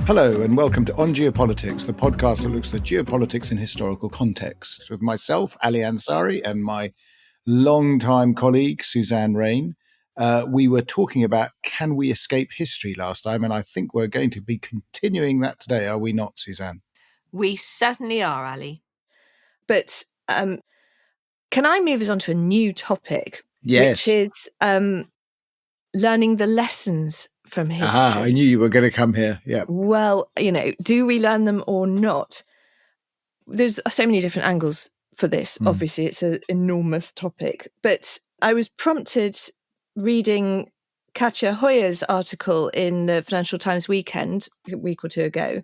Hello and welcome to On Geopolitics, the podcast that looks at geopolitics in historical context, with myself, Ali Ansari, and my longtime colleague, Suzanne Rain. We were talking about can we escape history last time, and I think we're going to be continuing that today, are we not, Suzanne? We certainly are, Ali. But can I move us on to a new topic? Yes. Which is learning the lessons from history. Aha, I knew you were going to come here. Yeah. Well, do we learn them or not? There's so many different angles for this. Obviously, it's an enormous topic. But I was prompted reading Katja Hoyer's article in the Financial Times Weekend a week or two ago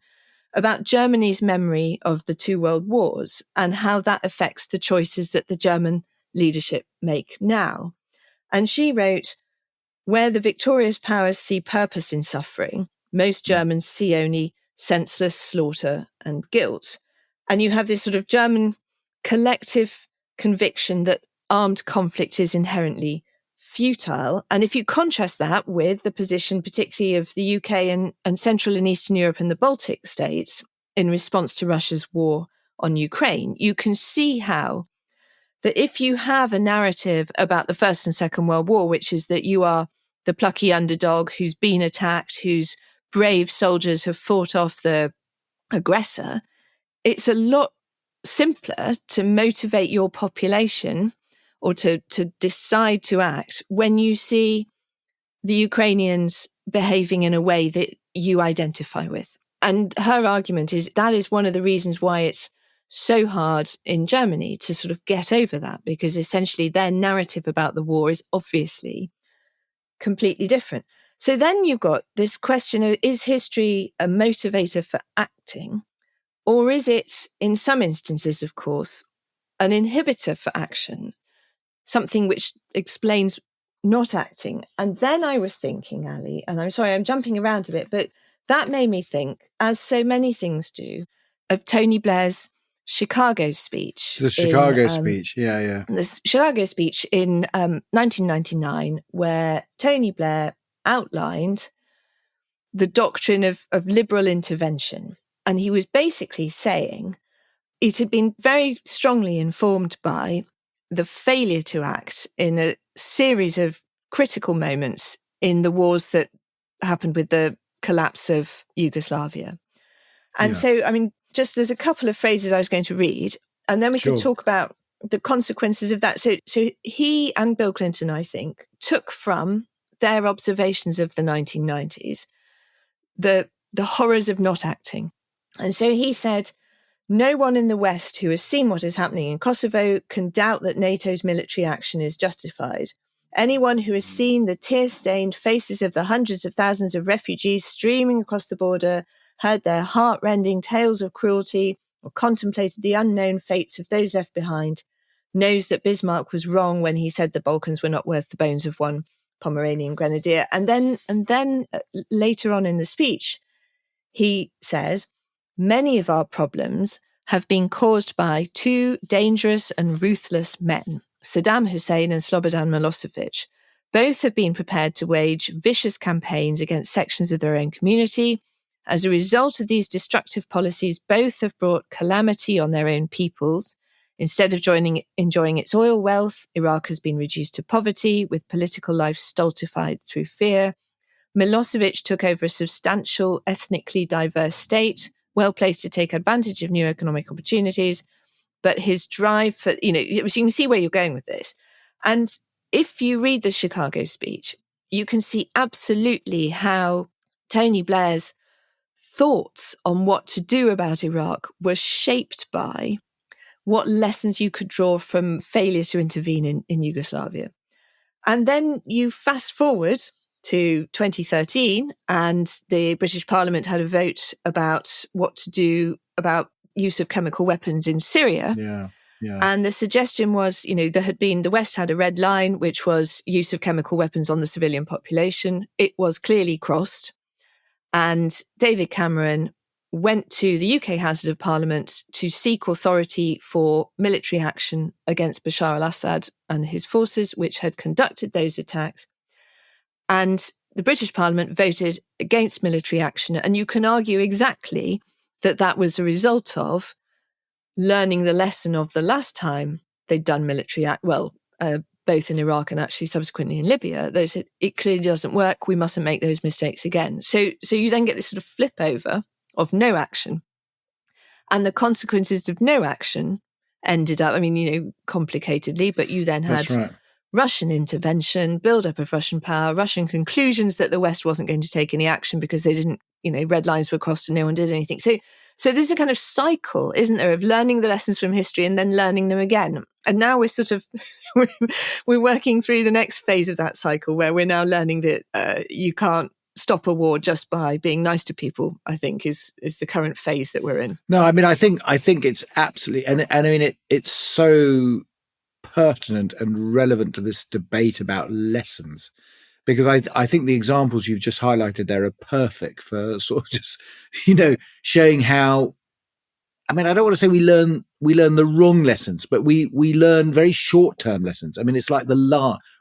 about Germany's memory of the two world wars and how that affects the choices that the German leadership make now. And she wrote, where the victorious powers see purpose in suffering, most Germans see only senseless slaughter and guilt. And you have this sort of German collective conviction that armed conflict is inherently futile. And if you contrast that with the position particularly of the UK and Central and Eastern Europe and the Baltic states in response to Russia's war on Ukraine, you can see how that if you have a narrative about the First and Second World War, which is that you are the plucky underdog who's been attacked, whose brave soldiers have fought off the aggressor, it's a lot simpler to motivate your population or to decide to act when you see the Ukrainians behaving in a way that you identify with. And her argument is that is one of the reasons why it's so hard in Germany to sort of get over that, because essentially their narrative about the war is obviously completely different. So then you've got this question of, is history a motivator for acting? Or is it, in some instances, of course, an inhibitor for action? Something which explains not acting. And then I was thinking, Ali, and I'm sorry, I'm jumping around a bit, but that made me think, as so many things do, of Tony Blair's Chicago speech. The Chicago speech, yeah. The Chicago speech in 1999, where Tony Blair outlined the doctrine of liberal intervention. And he was basically saying it had been very strongly informed by the failure to act in a series of critical moments in the wars that happened with the collapse of Yugoslavia. And so, I mean, just there's a couple of phrases I was going to read, and then we could talk about the consequences of that. So he and Bill Clinton, I think, took from their observations of the 1990s the horrors of not acting. And so he said, no one in the West who has seen what is happening in Kosovo can doubt that NATO's military action is justified. Anyone who has seen the tear-stained faces of the hundreds of thousands of refugees streaming across the border, heard their heart-rending tales of cruelty, or contemplated the unknown fates of those left behind, knows that Bismarck was wrong when he said the Balkans were not worth the bones of one Pomeranian grenadier. And then later on in the speech, he says, many of our problems have been caused by two dangerous and ruthless men, Saddam Hussein and Slobodan Milosevic. Both have been prepared to wage vicious campaigns against sections of their own community. As a result of these destructive policies, both have brought calamity on their own peoples. Instead of enjoying its oil wealth, Iraq has been reduced to poverty, with political life stultified through fear. Milosevic took over a substantial, ethnically diverse state, well placed to take advantage of new economic opportunities. But his drive for, so you can see where you're going with this. And if you read the Chicago speech, you can see absolutely how Tony Blair's thoughts on what to do about Iraq were shaped by what lessons you could draw from failure to intervene in Yugoslavia. And then you fast forward to 2013, and the British Parliament had a vote about what to do about use of chemical weapons in Syria. Yeah. And the suggestion was, the West had a red line, which was use of chemical weapons on the civilian population. It was clearly crossed. And David Cameron went to the UK Houses of Parliament to seek authority for military action against Bashar al-Assad and his forces, which had conducted those attacks. And the British Parliament voted against military action. And you can argue exactly that was a result of learning the lesson of the last time they'd done military act, both in Iraq and actually subsequently in Libya. They said, it clearly doesn't work. We mustn't make those mistakes again. So you then get this sort of flip over of no action. And the consequences of no action ended up, complicatedly, but you then had Russian intervention, build-up of Russian power, Russian conclusions that the West wasn't going to take any action because they didn't, red lines were crossed and no one did anything. So there's a kind of cycle, isn't there, of learning the lessons from history and then learning them again. And now we're sort of, we're working through the next phase of that cycle where we're now learning that you can't stop a war just by being nice to people, I think is the current phase that we're in. No, I think it's absolutely, and it's so pertinent and relevant to this debate about lessons, because I think the examples you've just highlighted there are perfect for sort of just, showing how, I don't want to say we learn the wrong lessons, but we learn very short-term lessons. It's like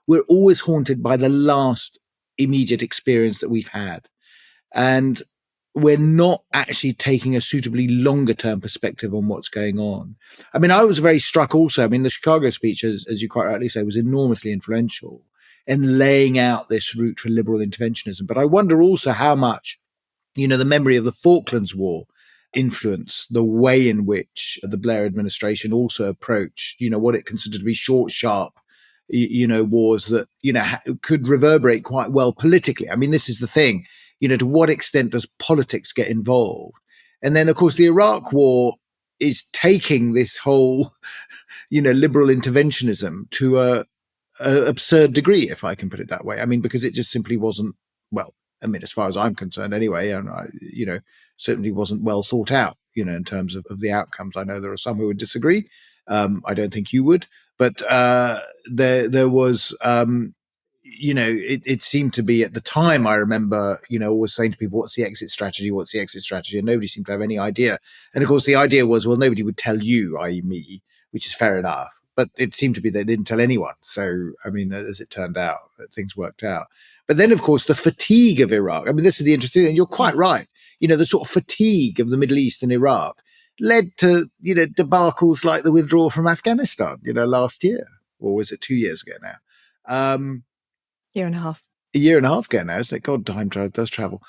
we're always haunted by the last immediate experience that we've had. And we're not actually taking a suitably longer term perspective on what's going on. I was very struck also. The Chicago speech, as you quite rightly say, was enormously influential in laying out this route for liberal interventionism. But I wonder also how much, the memory of the Falklands War influenced the way in which the Blair administration also approached, what it considered to be short, sharp, wars that, could reverberate quite well politically. This is the thing. To what extent does politics get involved? And then, of course, the Iraq War is taking this whole, liberal interventionism to a absurd degree, if I can put it that way. Because it just simply wasn't, as far as I'm concerned anyway, and certainly wasn't well thought out, in terms of the outcomes. I know there are some who would disagree. I don't think you would, but there was, it seemed to be at the time, I remember, always saying to people, what's the exit strategy? What's the exit strategy? And nobody seemed to have any idea. And of course, the idea was, well, nobody would tell you, i.e. me, which is fair enough. But it seemed to be they didn't tell anyone. So, as it turned out, things worked out. But then, of course, the fatigue of Iraq. This is the interesting thing. You're quite right. The sort of fatigue of the Middle East and Iraq led to, debacles like the withdrawal from Afghanistan, last year. Or was it 2 years ago now? Year and a half. A year and a half ago now, isn't it? God, time does travel.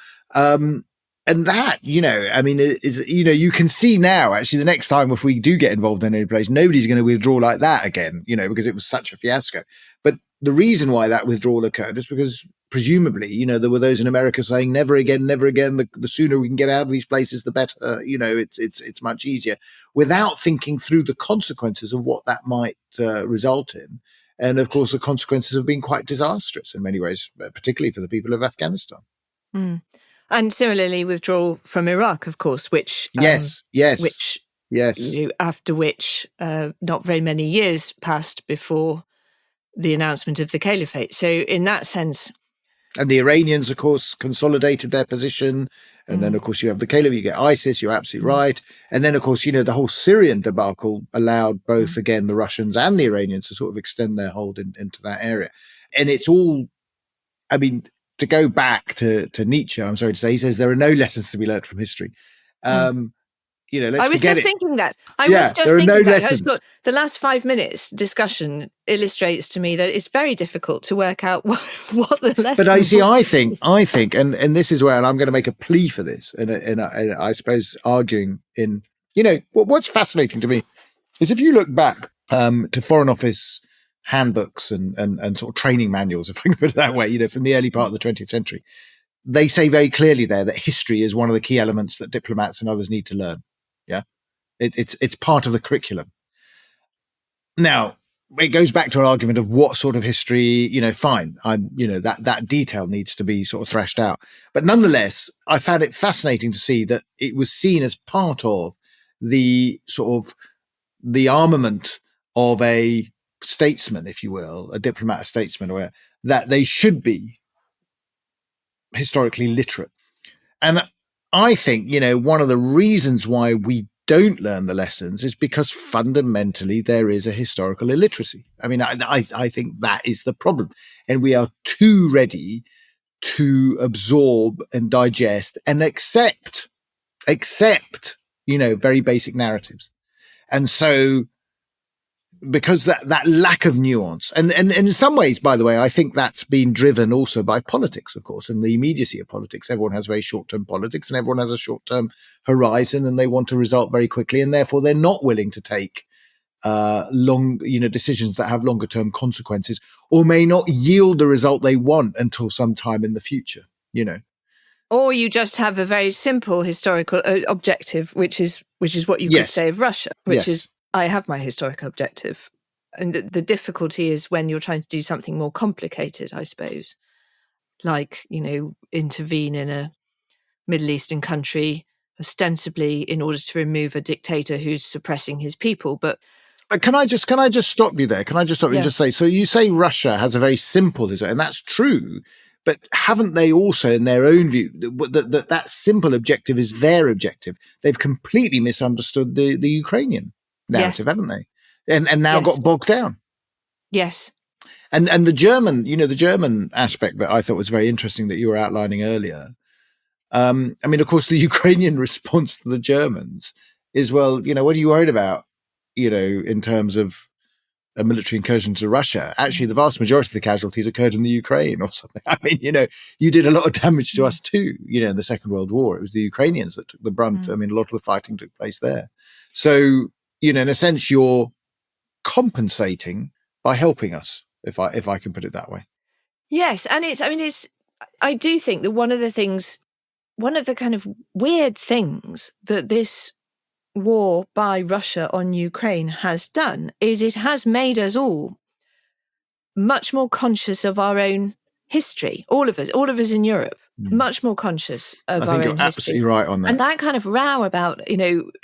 And that, is, you can see now, actually, the next time if we do get involved in any place, nobody's going to withdraw like that again, because it was such a fiasco. But the reason why that withdrawal occurred is because presumably, there were those in America saying never again, never again. The sooner we can get out of these places, the better. It's much easier, without thinking through the consequences of what that might result in. And of course, the consequences have been quite disastrous in many ways, particularly for the people of Afghanistan. Mm. And similarly, withdrawal from Iraq, of course, which yes, after which not very many years passed before the announcement of the caliphate. So in that sense, and the Iranians, of course, consolidated their position. And then, of course, you have the caliph, you get ISIS, you're absolutely right. And then, of course, the whole Syrian debacle allowed both, again, the Russians and the Iranians to sort of extend their hold into that area. And it's all, to go back to Nietzsche, I'm sorry to say, he says there are no lessons to be learned from history. Let's I was forget just it. thinking that. There are no lessons. The last 5 minutes discussion illustrates to me that it's very difficult to work out what the lesson. But I see. I think, and this is where, and I'm going to make a plea for this, and I suppose arguing in, what's fascinating to me is if you look back to Foreign Office handbooks and sort of training manuals, if I can put it that way, from the early part of the 20th century, they say very clearly there that history is one of the key elements that diplomats and others need to learn. Yeah, it's part of the curriculum. Now, it goes back to an argument of what sort of history, fine. That detail needs to be sort of thrashed out. But nonetheless, I found it fascinating to see that it was seen as part of the sort of the armament of a statesman, if you will, a diplomat, a statesman, or that they should be historically literate. And I think, one of the reasons why we don't learn the lessons is because fundamentally there is a historical illiteracy. I think that is the problem. And we are too ready to absorb and digest and accept, very basic narratives. And so, because that lack of nuance, and in some ways, by the way, I think that's been driven also by politics, of course, and the immediacy of politics. Everyone has very short-term politics, and everyone has a short-term horizon, and they want a result very quickly, and therefore they're not willing to take decisions that have longer term consequences, or may not yield the result they want until some time in the future, Or you just have a very simple historical objective, which is what you could say of Russia, which is, I have my historical objective. And the difficulty is when you're trying to do something more complicated, I suppose, like, intervene in a Middle Eastern country ostensibly in order to remove a dictator who's suppressing his people. But can I just stop you there? Can I just stop you and just say, so you say Russia has a very simple history, and that's true, but haven't they also, in their own view, that simple objective is their objective? They've completely misunderstood the Ukrainian narrative, haven't they? And now got bogged down. Yes. And the German, the German aspect that I thought was very interesting that you were outlining earlier. Of course, the Ukrainian response to the Germans is, well, what are you worried about, in terms of a military incursion to Russia? Actually, the vast majority of the casualties occurred in the Ukraine or something. You did a lot of damage to us too, in the Second World War. It was the Ukrainians that took the brunt. A lot of the fighting took place there. So, in a sense, you're compensating by helping us, if I can put it that way. Yes. And I do think that one of the kind of weird things that this war by Russia on Ukraine has done is it has made us all much more conscious of our own history. All of us in Europe, much more conscious of our own history. I think you're absolutely right on that. And that kind of row about,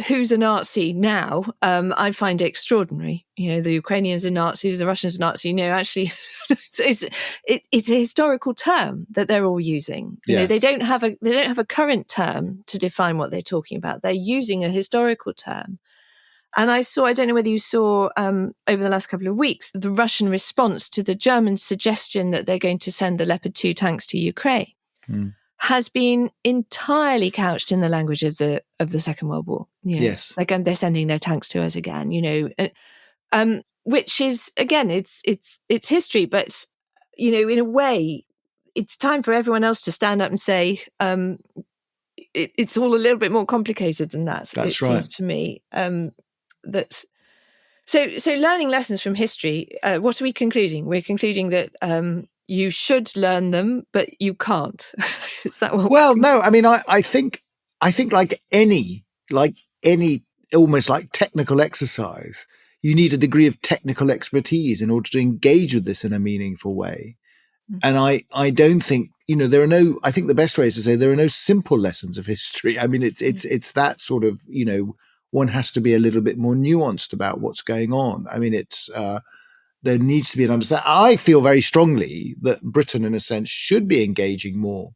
who's a Nazi now, I find extraordinary. The Ukrainians are Nazis, the Russians are Nazis. Actually, it's a historical term that they're all using. They don't have a current term to define what they're talking about. They're using a historical term. And I don't know whether you saw over the last couple of weeks, the Russian response to the German suggestion that they're going to send the Leopard 2 tanks to Ukraine has been entirely couched in the language of the Second World War. Yes. Like, they're sending their tanks to us again, which is, again, it's history, but, in a way, it's time for everyone else to stand up and say, it's all a little bit more complicated than that. That's right. Seems to me. So learning lessons from history, what are we concluding? We're concluding that you should learn them, but you can't. Is that what? Well, no. I think like any almost like technical exercise, you need a degree of technical expertise in order to engage with this in a meaningful way. And I don't think, there are no, I think the best way is to say there are no simple lessons of history. It's that sort of, one has to be a little bit more nuanced about what's going on. There needs to be an understanding. I feel very strongly that Britain, in a sense, should be engaging more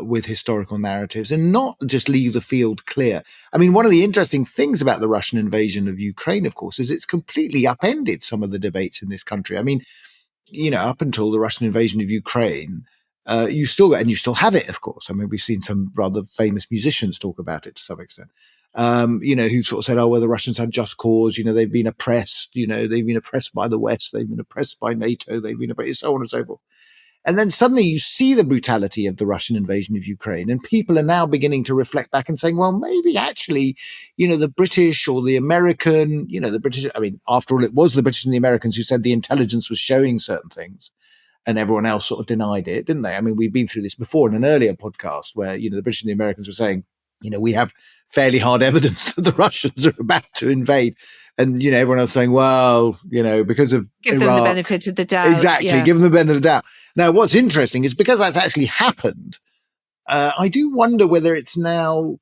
with historical narratives and not just leave the field clear. One of the interesting things about the Russian invasion of Ukraine, of course, is it's completely upended some of the debates in this country. Up until the Russian invasion of Ukraine, you still have it, of course. We've seen some rather famous musicians talk about it to some extent, who sort of said, oh, well, the Russians had just cause, they've been oppressed, they've been oppressed by the West, they've been oppressed by NATO, they've been oppressed, so on and so forth. And then suddenly you see the brutality of the Russian invasion of Ukraine, and people are now beginning to reflect back and saying, well, maybe actually, the British or the American, the British, after all, it was the British and the Americans who said the intelligence was showing certain things, and everyone else sort of denied it, didn't they? We've been through this before in an earlier podcast where, the British and the Americans were saying, we have fairly hard evidence that the Russians are about to invade. And, everyone else saying, well, because of Give Iraq, them the benefit of the doubt. Exactly. Yeah. Give them the benefit of the doubt. Now, what's interesting is because that's actually happened, I do wonder whether it's now,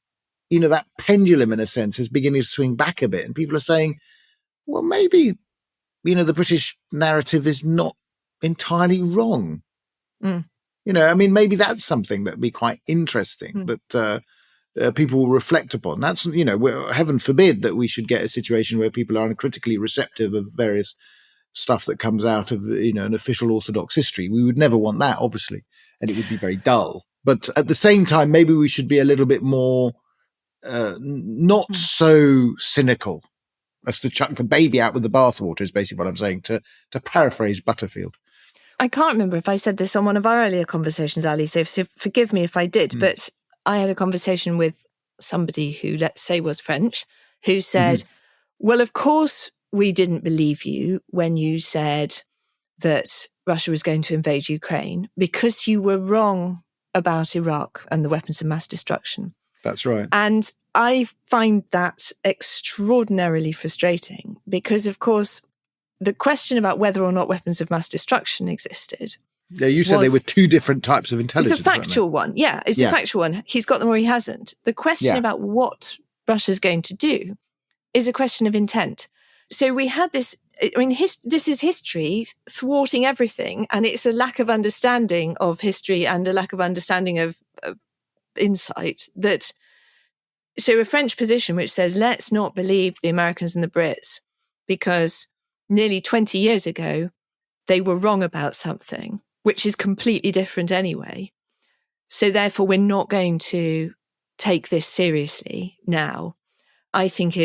that pendulum in a sense is beginning to swing back a bit. And people are saying, well, maybe, the British narrative is not entirely wrong. Maybe that's something that would be quite interesting that people will reflect upon. That's, heaven forbid that we should get a situation where people are uncritically receptive of various stuff that comes out of, an official Orthodox history. We would never want that, obviously. and it would be very dull. But at the same time, maybe we should be a little bit more not so cynical as to chuck the baby out with the bathwater is basically what I'm saying, to paraphrase Butterfield. I can't remember if I said this on one of our earlier conversations, Ali, so forgive me if I did, but I had a conversation with somebody who, let's say, was French, who said, well, of course we didn't believe you when you said that Russia was going to invade Ukraine because you were wrong about Iraq and the weapons of mass destruction. That's right. And I find that extraordinarily frustrating because, of course, the question about whether or not weapons of mass destruction existed. Yeah, you said they were two different types of intelligence. It's a factual one. Yeah, it's a factual one. He's got them or he hasn't. The question about what Russia's going to do is a question of intent. So we had this, I mean, this is history thwarting everything. And it's a lack of understanding of history and a lack of understanding of insight that. So a French position which says, let's not believe the Americans and the Brits because nearly 20 years ago, they were wrong about something, which is completely different anyway. So therefore, we're not going to take this seriously now, I think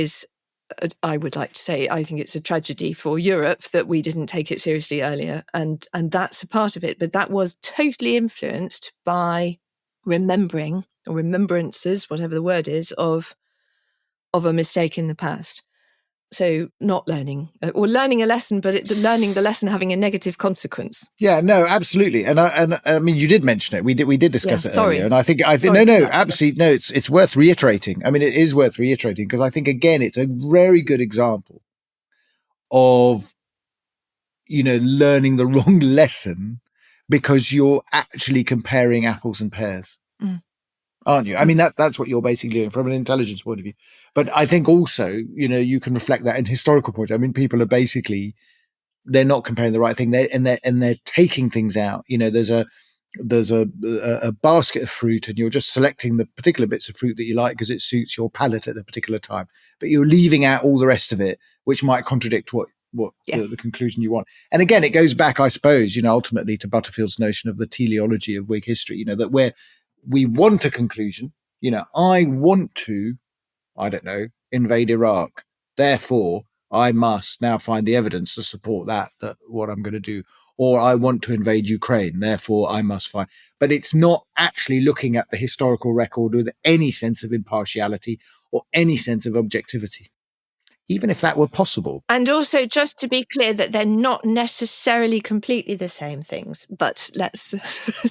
I would like to say, I think it's a tragedy for Europe that we didn't take it seriously earlier. And that's a part of it. But that was totally influenced by remembering or remembrances, whatever the word is, of a mistake in the past. So not learning or learning a lesson, but learning the lesson having a negative consequence. Yeah, no, absolutely. And I mean, you did mention it. We did discuss it earlier. And I think absolutely. No, it's worth reiterating. I mean, it is worth reiterating because I think, again, it's a very good example of, learning the wrong lesson because you're actually comparing apples and pears. Aren't you? I mean, that's what you're basically doing from an intelligence point of view. But I think also, you can reflect that in historical points. I mean, people are basically, they're not comparing the right thing. They're taking things out. There's a basket of fruit and you're just selecting the particular bits of fruit that you like because it suits your palate at the particular time. But you're leaving out all the rest of it, which might contradict what the conclusion you want. And again, it goes back, I suppose, ultimately to Butterfield's notion of the teleology of Whig history, that we want a conclusion. I want to, I don't know, invade Iraq. Therefore, I must now find the evidence to support that what I'm going to do. Or I want to invade Ukraine. Therefore, I must find. But it's not actually looking at the historical record with any sense of impartiality or any sense of objectivity, even if that were possible. And also, just to be clear, that they're not necessarily completely the same things. But let's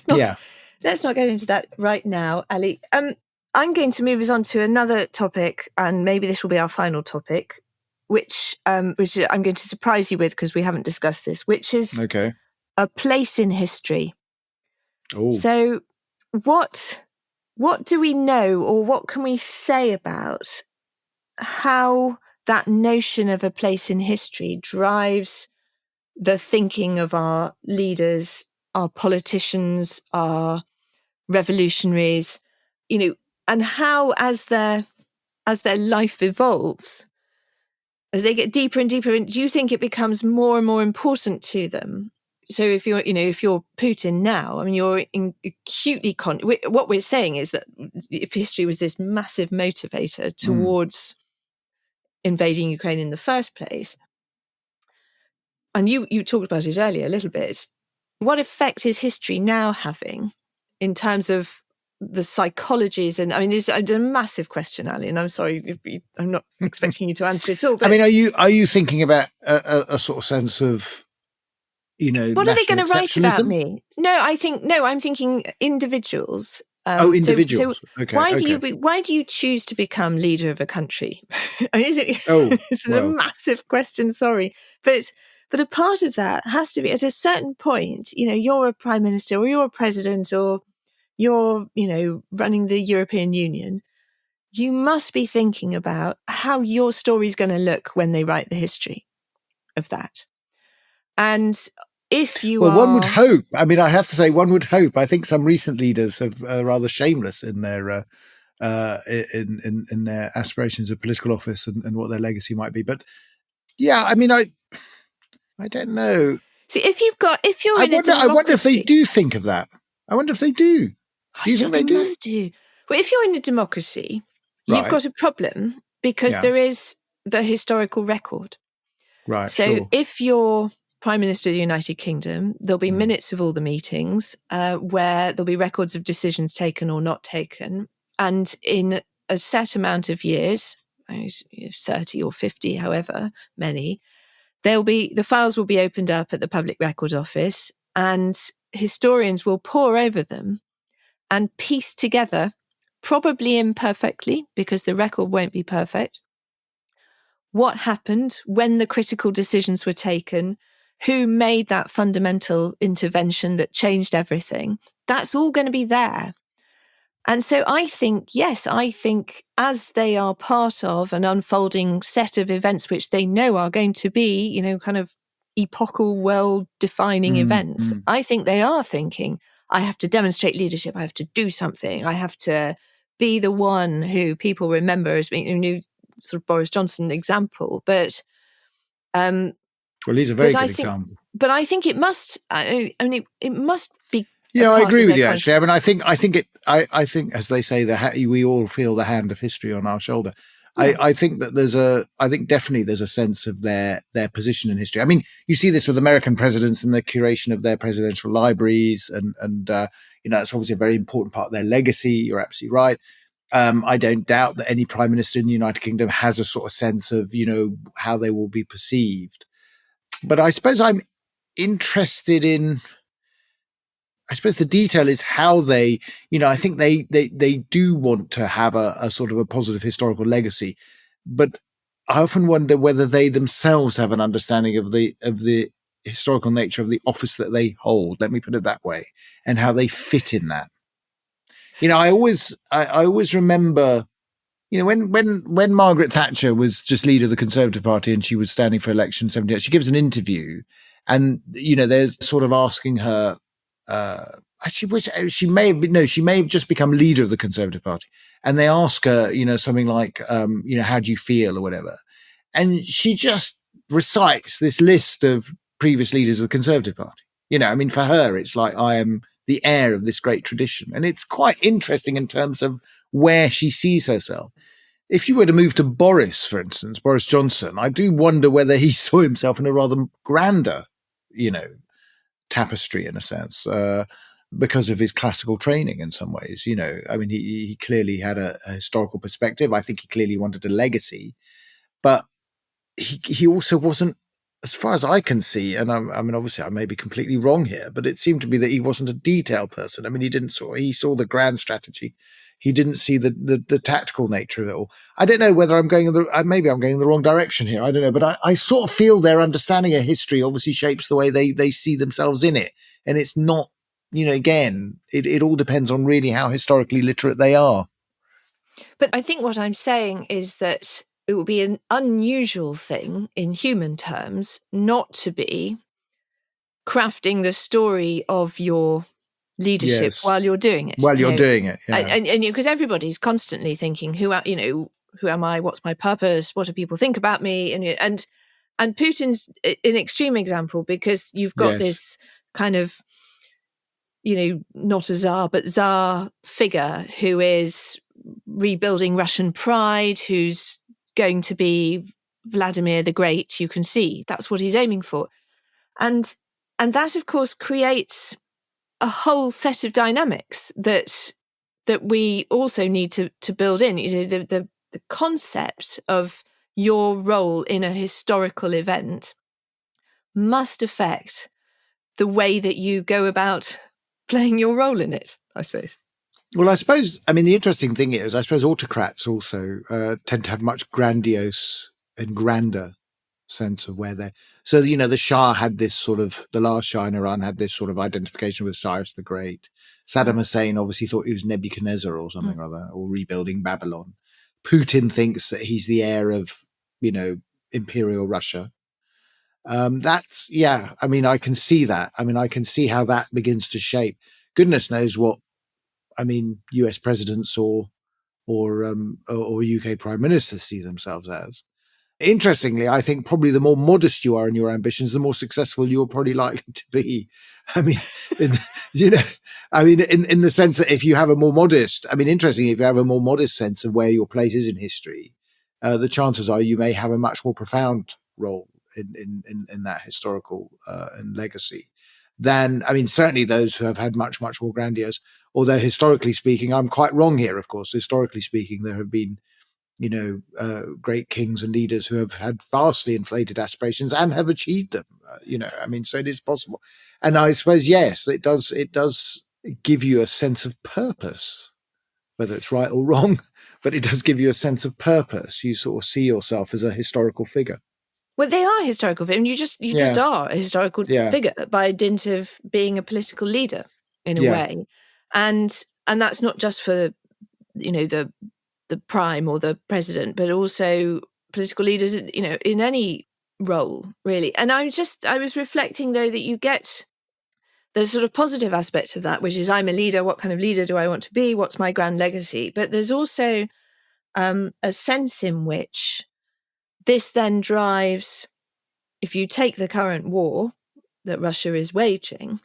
not get into that right now, Ali. I'm going to move us on to another topic, and maybe this will be our final topic, which I'm going to surprise you with because we haven't discussed this, which is a place in history. Oh. So what do we know, or what can we say about how that notion of a place in history drives the thinking of our leaders, our politicians, our revolutionaries, and how as their life evolves, as they get deeper and deeper, do you think it becomes more and more important to them? So if you're Putin now, I mean, you're acutely what we're saying is that if history was this massive motivator towards invading Ukraine in the first place, and you talked about it earlier a little bit, what effect is history now having in terms of the psychologies? And I mean, it's a massive question, Ali, and I'm sorry, I'm not expecting you to answer it all. But I mean, are you thinking about a sort of sense of, what are they going to write about me? I'm thinking individuals. Individuals. So why do you choose to become leader of a country? I mean, it's a massive question. Sorry, but a part of that has to be at a certain point. You're a prime minister, or you're a president, or you're running the European Union. You must be thinking about how your story is going to look when they write the history of that. And if you one would hope. I mean, I have to say, one would hope. I think some recent leaders have rather shameless in their in their aspirations of political office and what their legacy might be. But yeah, I mean, I don't know. See, if you're I wonder if they do think of that. I wonder if they do. Do you think they do? Must do. Well, if you're in a democracy, you've Right. got a problem because there is the historical record. Right, so sure. if you're Prime Minister of the United Kingdom, there'll be minutes of all the meetings where there'll be records of decisions taken or not taken. And in a set amount of years, 30 or 50, however many, the files will be opened up at the Public Records Office, and historians will pore over them and piece together, probably imperfectly, because the record won't be perfect, what happened when the critical decisions were taken, who made that fundamental intervention that changed everything. That's all going to be there. And so I think, yes, as they are part of an unfolding set of events, which they know are going to be, kind of epochal, world-defining events, I think they are thinking, I have to demonstrate leadership, I have to do something, I have to be the one who people remember as being, sort of Boris Johnson example. But well, he's a very good example. But I think it must. It must be. Yeah, I agree with you. Actually, I mean, I think, as they say, we all feel the hand of history on our shoulder. Yeah. I think that definitely there's a sense of their position in history. I mean, you see this with American presidents and the curation of their presidential libraries, and it's obviously a very important part of their legacy. You're absolutely right. I don't doubt that any prime minister in the United Kingdom has a sort of sense of, how they will be perceived. But I suppose I'm interested in, the detail is how they, I think they do want to have a sort of a positive historical legacy, but I often wonder whether they themselves have an understanding of the historical nature of the office that they hold. Let me put it that way, and how they fit in that. I always remember, when Margaret Thatcher was just leader of the Conservative Party and she was standing for election 78, she gives an interview, and they're sort of asking her. She may have just become leader of the Conservative Party, and they ask her, something like, how do you feel or whatever, and she just recites this list of previous leaders of the Conservative Party. For her, it's like, I am the heir of this great tradition. And it's quite interesting in terms of where she sees herself. If you were to move to Boris, for instance, Boris Johnson, I do wonder whether he saw himself in a rather grander, tapestry in a sense, because of his classical training in some ways. He clearly had a historical perspective. I think he clearly wanted a legacy, but he also wasn't, as far as I can see, and obviously I may be completely wrong here, but it seemed to be that he wasn't a detail person. He saw the grand strategy. He didn't see the tactical nature of it all. I don't know whether maybe I'm going in the wrong direction here. I don't know, but I sort of feel their understanding of history obviously shapes the way they see themselves in it. And it's not, again, it all depends on really how historically literate they are. But I think what I'm saying is that it would be an unusual thing in human terms not to be crafting the story of your leadership while you're doing it. Doing it, yeah. And because everybody's constantly thinking, who am I? What's my purpose? What do people think about me? And Putin's an extreme example, because you've got this kind of, not a czar, but czar figure who is rebuilding Russian pride, who's going to be Vladimir the Great. You can see that's what he's aiming for. And that, of course, creates a whole set of dynamics that we also need to build in. The concept of your role in a historical event must affect the way that you go about playing your role in it, I suppose. Well, the interesting thing is, autocrats also tend to have much grandiose and grander sense of where they're. So, the Shah had this the last Shah in Iran had this sort of identification with Cyrus the Great. Saddam Hussein obviously thought he was Nebuchadnezzar or something or other, or rebuilding Babylon. Putin thinks that he's the heir of, Imperial Russia. I can see that. I can see how that begins to shape. Goodness knows what, US presidents or UK prime ministers see themselves as. Interestingly, I think probably the more modest you are in your ambitions, the more successful you're probably likely to be. I mean, you know, in the sense that if you have a more modest, interestingly, if you have a more modest sense of where your place is in history, the chances are you may have a much more profound role in that historical and legacy than, certainly those who have had much, much more grandiose. Although historically speaking, I'm quite wrong here, of course. Historically speaking, there have been great kings and leaders who have had vastly inflated aspirations and have achieved them. So it is possible. And I suppose, yes, it does give you a sense of purpose, whether it's right or wrong, but it does give you a sense of purpose. You sort of see yourself as a historical figure. Well, they are historical figures. You just are a historical figure by dint of being a political leader in a way. And that's not just for, the prime or the president, but also political leaders, in any role, really. And I was reflecting, though, that you get the sort of positive aspect of that, which is I'm a leader. What kind of leader do I want to be? What's my grand legacy? But there's also a sense in which this then drives, if you take the current war that Russia is waging,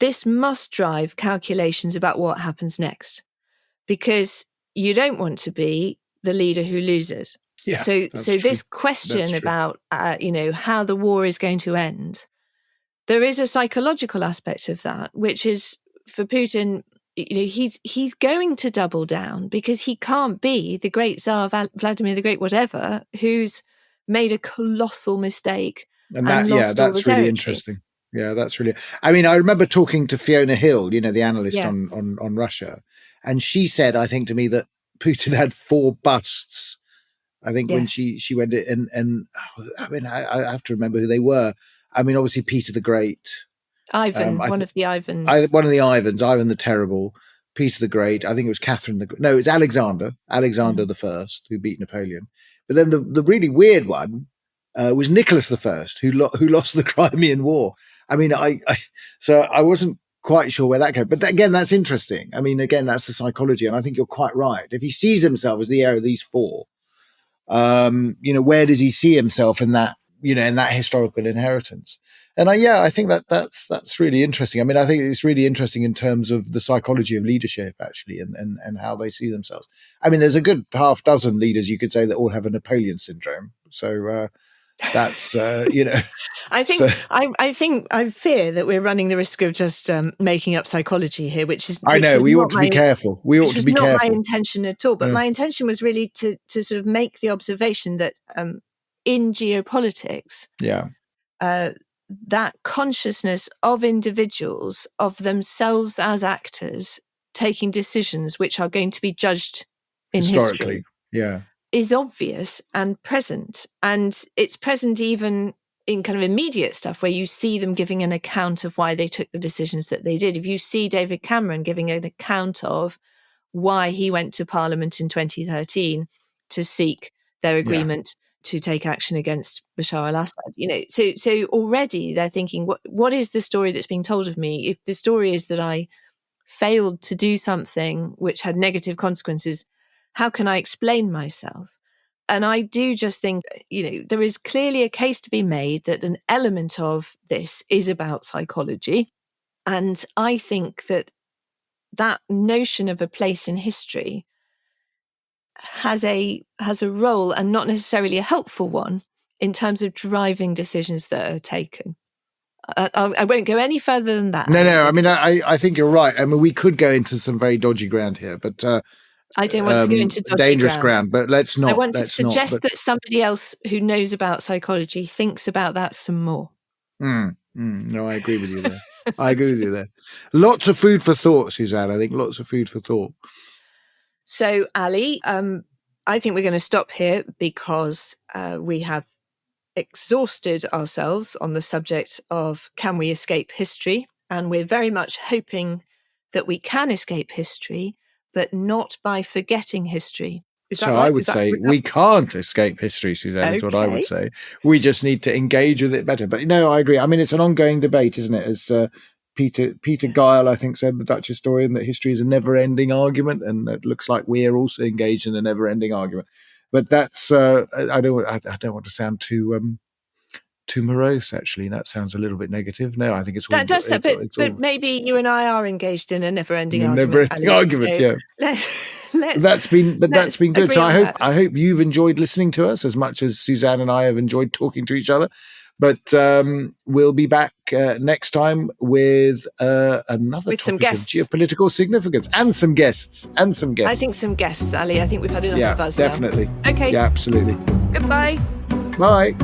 this must drive calculations about what happens next, because you don't want to be the leader who loses. Yeah, so this question about, how the war is going to end, there is a psychological aspect of that, which is for Putin, he's going to double down because he can't be the great Tsar Vladimir the Great whatever, who's made a colossal mistake and lost all the that's really interesting. Yeah, that's really. I remember talking to Fiona Hill, the analyst on Russia, and she said, I think to me, that Putin had 4 busts. I think when she went in, and I have to remember who they were. Obviously Peter the Great, Ivan, one of the Ivans, Ivan the Terrible, Peter the Great. I think it was Catherine the. No, it was Alexander the First, who beat Napoleon. But then the really weird one was Nicholas the First, who lost the Crimean War. So I wasn't quite sure where that came. But again, that's interesting. Again, that's the psychology. And I think you're quite right. If he sees himself as the heir of these 4, where does he see himself in that, in that historical inheritance? And I think that's really interesting. I think it's really interesting in terms of the psychology of leadership, actually, and how they see themselves. There's a good half dozen leaders, you could say, that all have a Napoleon syndrome. So, that's I fear that we're running the risk of just making up psychology here, which is. I know we ought to be careful. We ought to be careful. Not my intention at all, but my intention was really to sort of make the observation that in geopolitics, that consciousness of individuals, of themselves as actors, taking decisions which are going to be judged in historically, history, is obvious and present. And it's present even in kind of immediate stuff where you see them giving an account of why they took the decisions that they did. If you see David Cameron giving an account of why he went to Parliament in 2013 to seek their agreement to take action against Bashar al-Assad, so already they're thinking, what is the story that's being told of me? If the story is that I failed to do something which had negative consequences, how can I explain myself? And I do just think, there is clearly a case to be made that an element of this is about psychology. And I think that notion of a place in history has a role, and not necessarily a helpful one, in terms of driving decisions that are taken. I won't go any further than that. No. I think you're right. We could go into some very dodgy ground here, but I don't want to go into dodgy dangerous ground. But let's not. I want to suggest that somebody else who knows about psychology thinks about that some more. No, I agree with you there. Lots of food for thought, Suzanne. I think lots of food for thought. So, Ali, I think we're going to stop here because we have exhausted ourselves on the subject of can we escape history? And we're very much hoping that we can escape history, but not by forgetting history. I would say we can't escape history, Suzanne, is what I would say. We just need to engage with it better. But no, I agree. It's an ongoing debate, isn't it? As Peter Geil, I think, said, the Dutch historian, that history is a never-ending argument, and it looks like we are also engaged in a never-ending argument. But that's I don't want to sound too morose. Actually, that sounds a little bit negative. No, I think it's all that does. it's But all maybe you and I are engaged in a never-ending a argument. never-ending argument. So Yeah, that's been good. So I hope you've enjoyed listening to us as much as Suzanne and I have enjoyed talking to each other. But we'll be back next time with another topic of geopolitical significance and some guests. I think some guests, Ali. I think we've had enough of us. Definitely. Now. Okay. Yeah, absolutely. Goodbye. Bye.